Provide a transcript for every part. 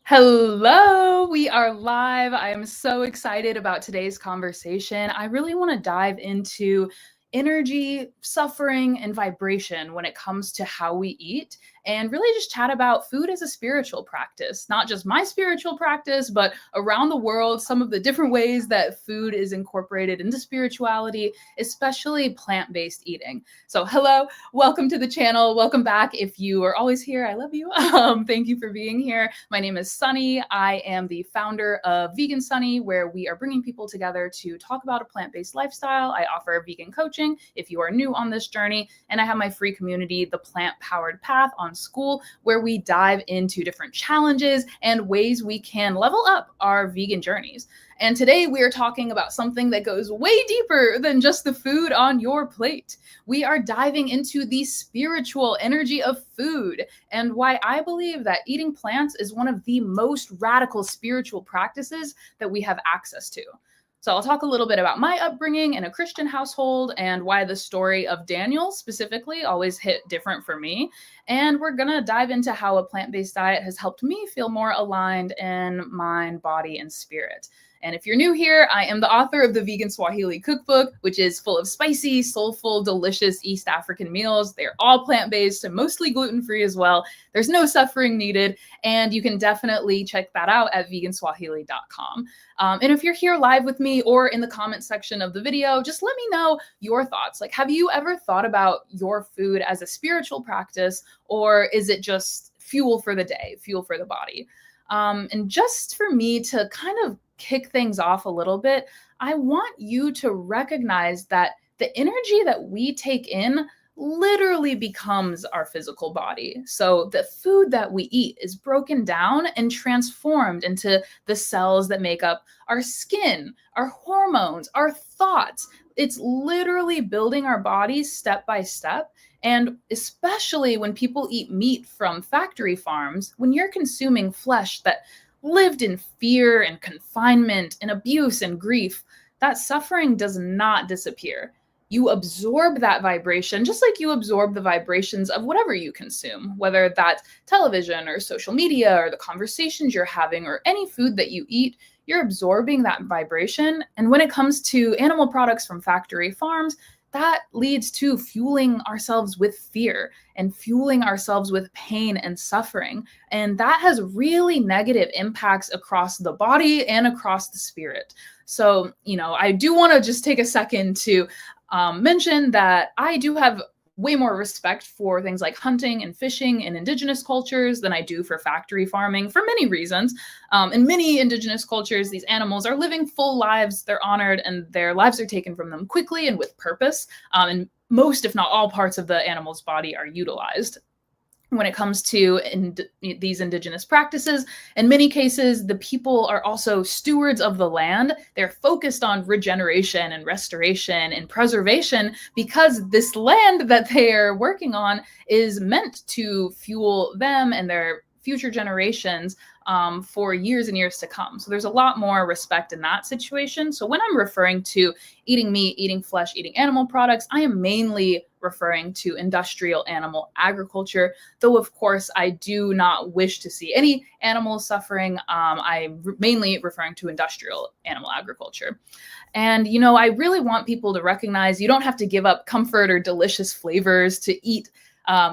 Hello, we are live. I am so excited about today's conversation. I really want to dive into energy, suffering, and vibration when it comes to how we eat, and really just chat about food as a spiritual practice. Not just my spiritual practice, but around the world, some of the different ways that food is incorporated into spirituality, especially plant-based eating. So hello, welcome to the channel. Welcome back. If you are always here, I love you. Thank you for being here. My name is Sunny. I am the founder of Vegan Sunny, where we are bringing people together to talk about a plant-based lifestyle. I offer vegan coaching if you are new on this journey, and I have my free community, The Plant Powered Path, on Skool, where we dive into different challenges and ways we can level up our vegan journeys. And today we are talking about something that goes way deeper than just the food on your plate. We are diving into the spiritual energy of food and why I believe that eating plants is one of the most radical spiritual practices that we have access to. So I'll talk a little bit about my upbringing in a Christian household and why the story of Daniel specifically always hit different for me. And we're going to dive into how a plant-based diet has helped me feel more aligned in mind, body, and spirit. And if you're new here, I am the author of the Vegan Swahili Cookbook, which is full of spicy, soulful, delicious East African meals. They're all plant-based and mostly gluten-free as well. There's no suffering needed, and you can definitely check that out at veganswahili.com. And if you're here live with me or in the comment section of the video, just let me know your thoughts. Like, have you ever thought about your food as a spiritual practice, or is it just fuel for the day, fuel for the body? And just for me to kind of kick things off a little bit, I want you to recognize that the energy that we take in literally becomes our physical body. So the food that we eat is broken down and transformed into the cells that make up our skin, our hormones, our thoughts. It's literally building our bodies step by step. And especially when people eat meat from factory farms, when you're consuming flesh that lived in fear and confinement and abuse and grief, that suffering does not disappear. You absorb that vibration just like you absorb the vibrations of whatever you consume, whether that's television or social media or the conversations you're having or any food that you eat. You're absorbing that vibration. And when it comes to animal products from factory farms, that leads to fueling ourselves with fear and fueling ourselves with pain and suffering. And that has really negative impacts across the body and across the spirit. So, I do want to just take a second to mention that I do have way more respect for things like hunting and fishing in indigenous cultures than I do for factory farming for many reasons. In many indigenous cultures, these animals are living full lives, they're honored, and their lives are taken from them quickly and with purpose. And most, if not all, parts of the animal's body are utilized. When it comes to these indigenous practices, in many cases, the people are also stewards of the land. They're focused on regeneration and restoration and preservation because this land that they are working on is meant to fuel them and their future generations for years and years to come. So there's a lot more respect in that situation. So when I'm referring to eating meat, eating flesh, eating animal products, I am mainly referring to industrial animal agriculture, though of course I do not wish to see any animals suffering. I'm mainly referring to industrial animal agriculture. And, I really want people to recognize you don't have to give up comfort or delicious flavors to eat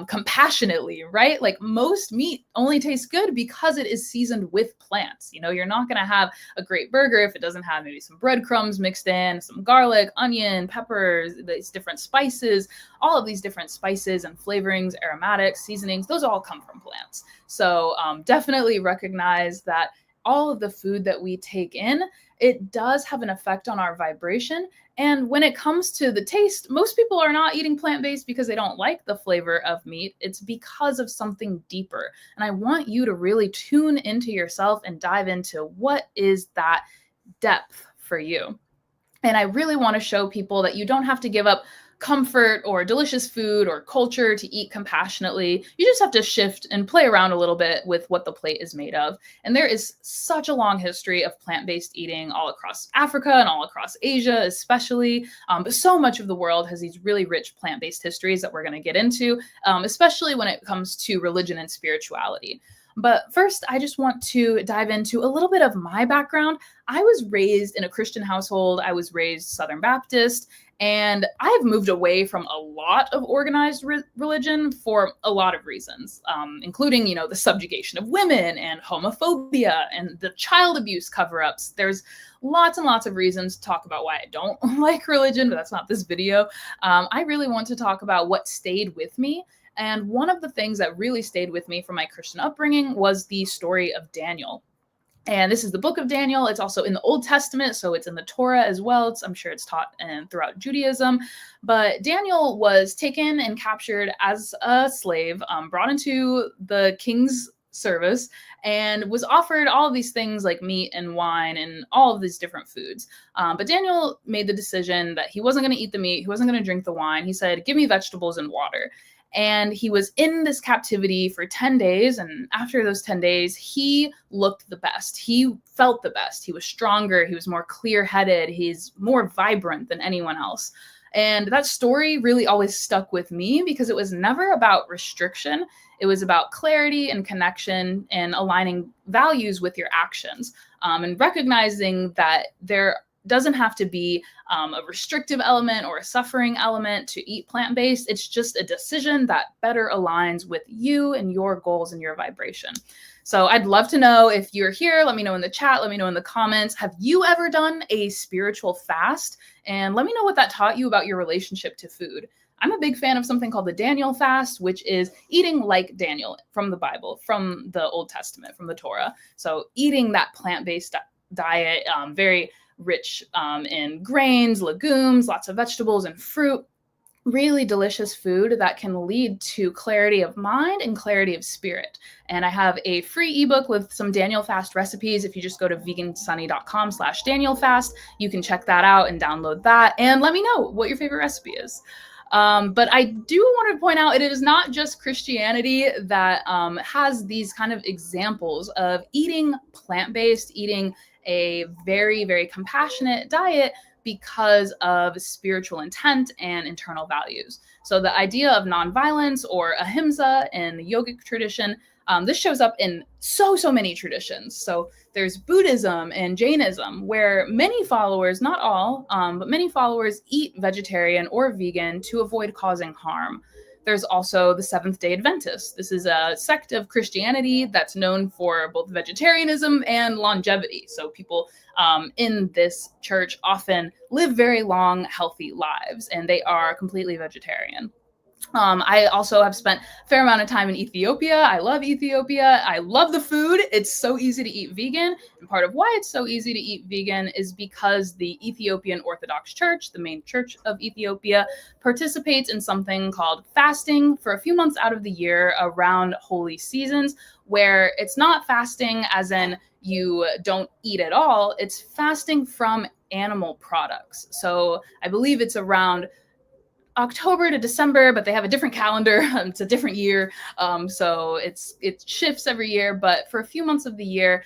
compassionately, right? Like most meat only tastes good because it is seasoned with plants. You're not going to have a great burger if it doesn't have maybe some breadcrumbs mixed in, some garlic, onion, peppers, these different spices, all of these different spices and flavorings, aromatics, seasonings, those all come from plants. So definitely recognize that all of the food that we take in, it does have an effect on our vibration. And when it comes to the taste, most people are not eating plant-based because they don't like the flavor of meat. It's because of something deeper. And I want you to really tune into yourself and dive into what is that depth for you. And I really want to show people that you don't have to give up comfort or delicious food or culture to eat compassionately. You just have to shift and play around a little bit with what the plate is made of. And there is such a long history of plant-based eating all across Africa and all across Asia, especially. But so much of the world has these really rich plant-based histories that we're going to get into, especially when it comes to religion and spirituality. But first, I just want to dive into a little bit of my background. I was raised in a Christian household. I was raised Southern Baptist, and I've moved away from a lot of organized religion for a lot of reasons, including, the subjugation of women and homophobia and the child abuse cover-ups. There's lots and lots of reasons to talk about why I don't like religion, but that's not this video. I really want to talk about what stayed with me. And one of the things that really stayed with me from my Christian upbringing was the story of Daniel. And this is the book of Daniel. It's also in the Old Testament, so it's in the Torah as well. I'm sure it's taught throughout Judaism. But Daniel was taken and captured as a slave, brought into the king's service, and was offered all of these things like meat and wine and all of these different foods. But Daniel made the decision that he wasn't going to eat the meat. He wasn't going to drink the wine. He said, "Give me vegetables and water." And he was in this captivity for 10 days. And after those 10 days, he looked the best. He felt the best. He was stronger. He was more clear-headed. He's more vibrant than anyone else. And that story really always stuck with me because it was never about restriction. It was about clarity and connection and aligning values with your actions, and recognizing that there doesn't have to be a restrictive element or a suffering element to eat plant-based. It's just a decision that better aligns with you and your goals and your vibration. So I'd love to know if you're here. Let me know in the chat. Let me know in the comments. Have you ever done a spiritual fast? And let me know what that taught you about your relationship to food. I'm a big fan of something called the Daniel fast, which is eating like Daniel from the Bible, from the Old Testament, from the Torah. So eating that plant-based diet, very rich in grains, legumes, lots of vegetables and fruit, really delicious food that can lead to clarity of mind and clarity of spirit. And I have a free ebook with some Daniel fast recipes. If you just go to vegansunny.com/Daniel fast, you can check that out and download that. And let me know what your favorite recipe is. But I do want to point out it is not just Christianity that has these kind of examples of eating plant-based, eating a very, very compassionate diet because of spiritual intent and internal values. So the idea of nonviolence, or Ahimsa in the yogic tradition, this shows up in so many traditions. So there's Buddhism and Jainism, where many followers, not all, but many followers eat vegetarian or vegan to avoid causing harm. There's also the Seventh-day Adventists. This is a sect of Christianity that's known for both vegetarianism and longevity. So people in this church often live very long, healthy lives, and they are completely vegetarian. I also have spent a fair amount of time in Ethiopia. I love Ethiopia. I love the food. It's so easy to eat vegan. And part of why it's so easy to eat vegan is because the Ethiopian Orthodox Church, the main church of Ethiopia, participates in something called fasting for a few months out of the year around holy seasons, where it's not fasting as in you don't eat at all. It's fasting from animal products. So I believe it's around October to December, but they have a different calendar. It's a different year. So it shifts every year. But for a few months of the year,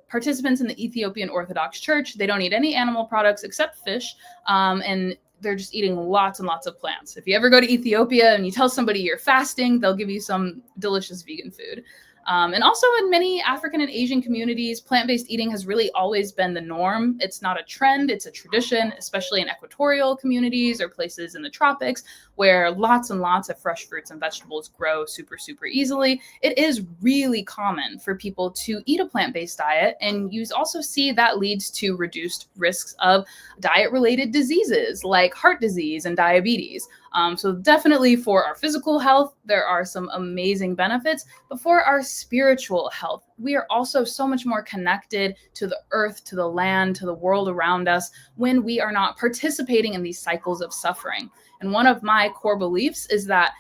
participants in the Ethiopian Orthodox Church, they don't eat any animal products except fish. And they're just eating lots and lots of plants. If you ever go to Ethiopia and you tell somebody you're fasting, they'll give you some delicious vegan food. And also in many African and Asian communities, plant-based eating has really always been the norm. It's not a trend, it's a tradition, especially in equatorial communities or places in the tropics where lots and lots of fresh fruits and vegetables grow super easily. It is really common for people to eat a plant-based diet, and you also see that leads to reduced risks of diet-related diseases like heart disease and diabetes. So definitely for our physical health, there are some amazing benefits, but for our spiritual health, we are also so much more connected to the earth, to the land, to the world around us when we are not participating in these cycles of suffering. And one of my core beliefs is that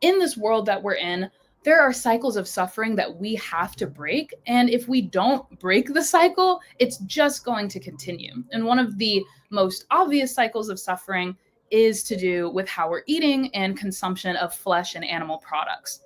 in this world that we're in, there are cycles of suffering that we have to break. And if we don't break the cycle, it's just going to continue. And one of the most obvious cycles of suffering is to do with how we're eating and consumption of flesh and animal products.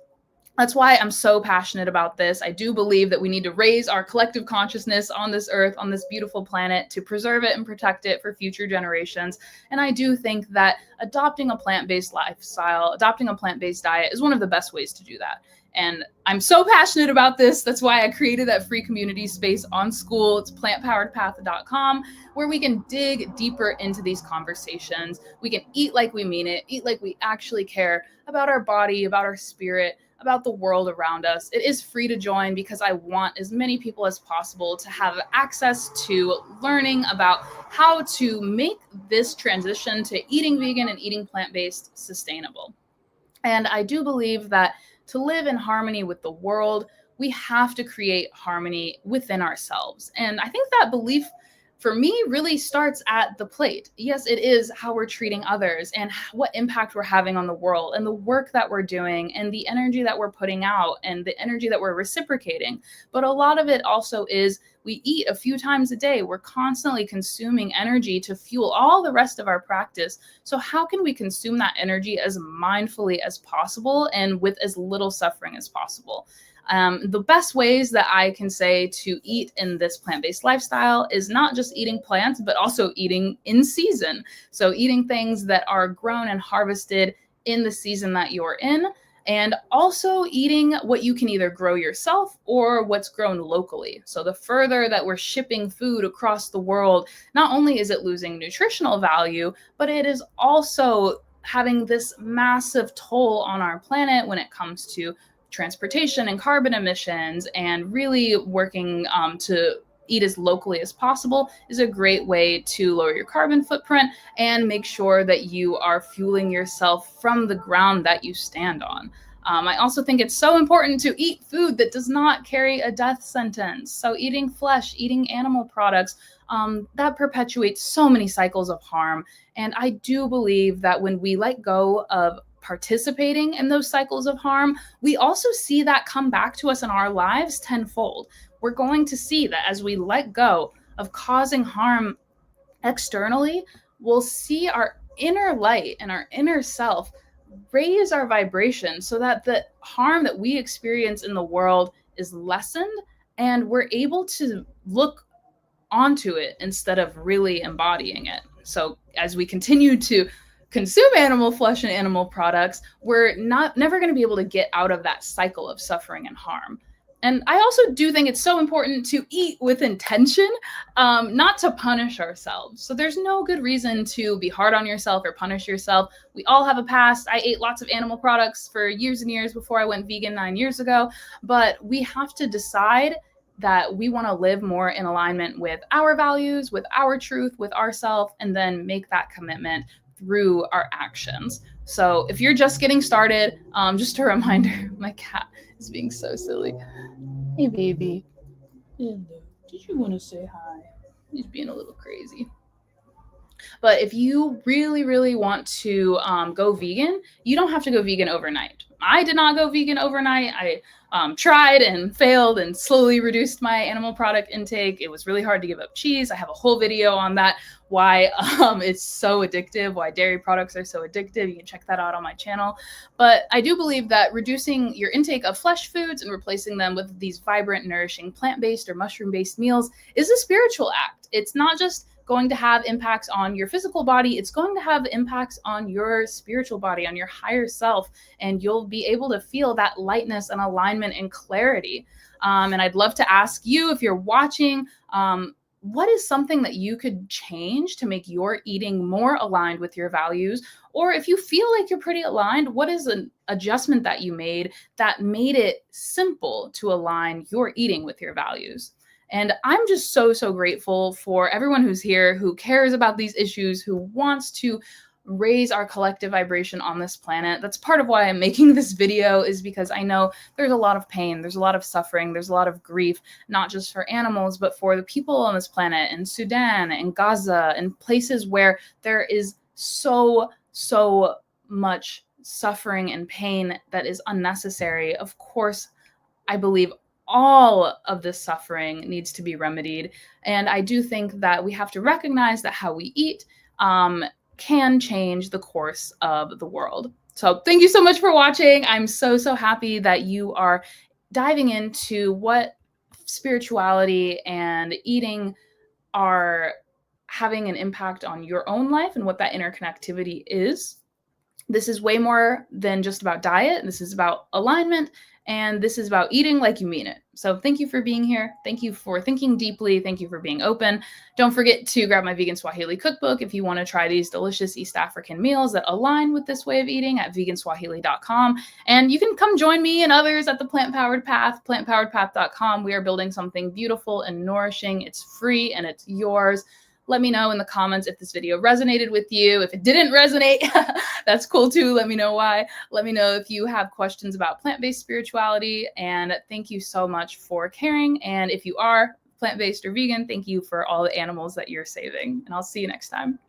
That's why I'm so passionate about this. I do believe that we need to raise our collective consciousness on this earth, on this beautiful planet, to preserve it and protect it for future generations. And I do think that adopting a plant-based lifestyle, adopting a plant-based diet is one of the best ways to do that. And I'm so passionate about this. That's why I created that free community space on Skool. It's plantpoweredpath.com, where we can dig deeper into these conversations. We can eat like we mean it, eat like we actually care about our body, about our spirit, about the world around us. It is free to join because I want as many people as possible to have access to learning about how to make this transition to eating vegan and eating plant-based sustainable. And I do believe that to live in harmony with the world, we have to create harmony within ourselves. And I think that belief for me really starts at the plate. Yes, it is how we're treating others and what impact we're having on the world and the work that we're doing and the energy that we're putting out and the energy that we're reciprocating. But a lot of it also is we eat a few times a day. We're constantly consuming energy to fuel all the rest of our practice. So how can we consume that energy as mindfully as possible and with as little suffering as possible? The best ways that I can say to eat in this plant-based lifestyle is not just eating plants, but also eating in season. So eating things that are grown and harvested in the season that you're in, and also eating what you can either grow yourself or what's grown locally. So the further that we're shipping food across the world, not only is it losing nutritional value, but it is also having this massive toll on our planet when it comes to transportation and carbon emissions. And really working to eat as locally as possible is a great way to lower your carbon footprint and make sure that you are fueling yourself from the ground that you stand on. I also think it's so important to eat food that does not carry a death sentence. So eating flesh, eating animal products, that perpetuates so many cycles of harm. And I do believe that when we let go of participating in those cycles of harm, we also see that come back to us in our lives tenfold. We're going to see that as we let go of causing harm externally, we'll see our inner light and our inner self raise our vibration so that the harm that we experience in the world is lessened and we're able to look onto it instead of really embodying it. So as we continue to consume animal flesh and animal products, we're never going to be able to get out of that cycle of suffering and harm. And I also do think it's so important to eat with intention, not to punish ourselves. So there's no good reason to be hard on yourself or punish yourself. We all have a past. I ate lots of animal products for years and years before I went vegan 9 years ago. But we have to decide that we want to live more in alignment with our values, with our truth, with ourselves, and then make that commitment through our actions. So if you're just getting started, just a reminder, my cat is being so silly. Hey, baby. Hello. Did you want to say hi? He's being a little crazy. But if you really, really want to go vegan, you don't have to go vegan overnight. I did not go vegan overnight. I tried and failed and slowly reduced my animal product intake. It was really hard to give up cheese. I have a whole video on that, why it's so addictive, why dairy products are so addictive. You can check that out on my channel. But I do believe that reducing your intake of flesh foods and replacing them with these vibrant, nourishing plant-based or mushroom-based meals is a spiritual act. It's not just going to have impacts on your physical body, it's going to have impacts on your spiritual body, on your higher self, and you'll be able to feel that lightness and alignment and clarity. And I'd love to ask you, if you're watching, what is something that you could change to make your eating more aligned with your values? Or if you feel like you're pretty aligned, what is an adjustment that you made that made it simple to align your eating with your values? And I'm just so, so grateful for everyone who's here, who cares about these issues, who wants to raise our collective vibration on this planet. That's part of why I'm making this video, is because I know there's a lot of pain, there's a lot of suffering, there's a lot of grief, not just for animals, but for the people on this planet in Sudan and Gaza and places where there is so, so much suffering and pain that is unnecessary. Of course, I believe all of this suffering needs to be remedied. And I do think that we have to recognize that how we eat can change the course of the world. So thank you so much for watching. I'm so, so happy that you are diving into what spirituality and eating are having an impact on your own life and what that interconnectivity is. This is way more than just about diet. This is about alignment, and this is about eating like you mean it. So thank you for being here. Thank you for thinking deeply. Thank you for being open. Don't forget to grab my Vegan Swahili cookbook if you want to try these delicious East African meals that align with this way of eating at veganswahili.com. And you can come join me and others at the Plant Powered Path, plantpoweredpath.com. We are building something beautiful and nourishing. It's free and it's yours. Let me know in the comments if this video resonated with you. If it didn't resonate, that's cool too. Let me know why. Let me know if you have questions about plant-based spirituality. And thank you so much for caring. And if you are plant-based or vegan, thank you for all the animals that you're saving. And I'll see you next time.